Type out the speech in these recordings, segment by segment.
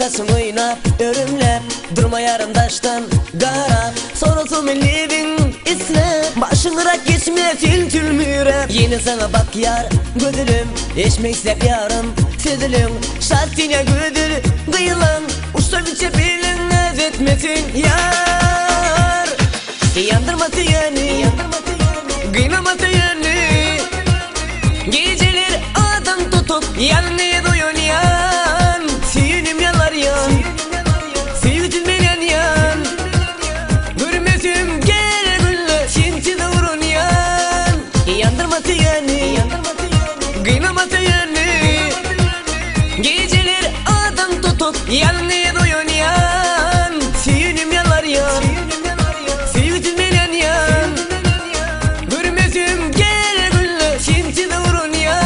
Başkasın oynap, örümlep durma yarımdaştan garap. Sonrası millibin isle başın ırak geçme tül mürep. Yine sana bak yar gödülüm, eşmeksep yarım tüdülüm. Şartine gödül kıyılın, uçta biçe bilin etmesin yar. Yandırması yani, kıynaması yani. Geceler adam tutup yanına doyun yan. Suyunim yalar yan, suyucun benen yan. Görmesim gele gülle şimdi durun yan. Yandırması yani, kıynaması yani. Geceler adam tutup yanına doyun yan. Suyunim yalar yan, suyucun benen yan. Görmesim gele gülle şimdi durun yan.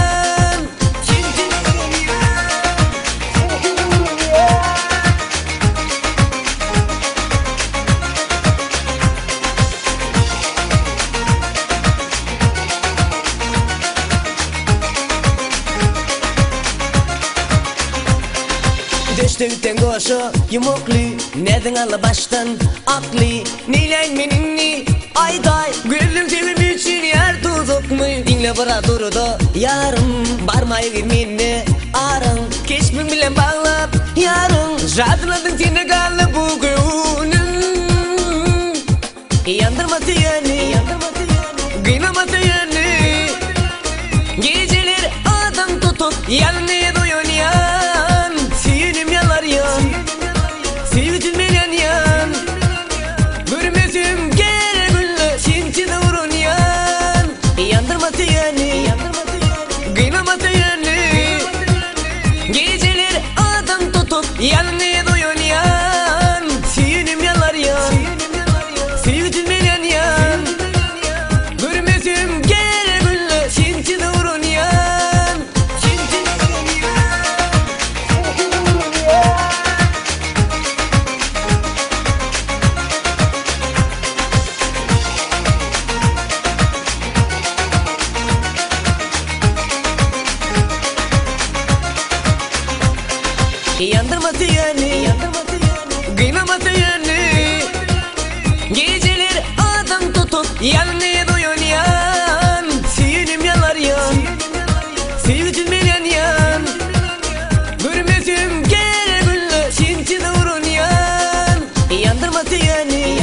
Düştü üten koşu yumuklu, neden ala baştan aklı. Neyleyin meninni ayday, gülüm sevim için yer tuzuk mu? Dinle bıra durdu yarım, barmayı girmini arın. Keşmin bilen bağlap yarın, jadladın seni galı bugünün. Yandırması yani, kıynaması yani. Geceler adam tutup yanına doyun yan. Suyunim yalar yan, suyucun benen yan. Görmesim gele gülle şimdi durun yan. Yandırması yani, kıynaması yani. Geceler adam tutup yanına doyun yan. Suyunim yalar yan, suyucun benen yan. Görmesim gele gülle şimdi durun yan. Yandırması yani, kıynaması yani. Geceler adam tutup yanına doyun yan. Suyunim yalar yan, suyucun benen yan. Görmesim gele gülle şimdi durun yan. Yandırması yani,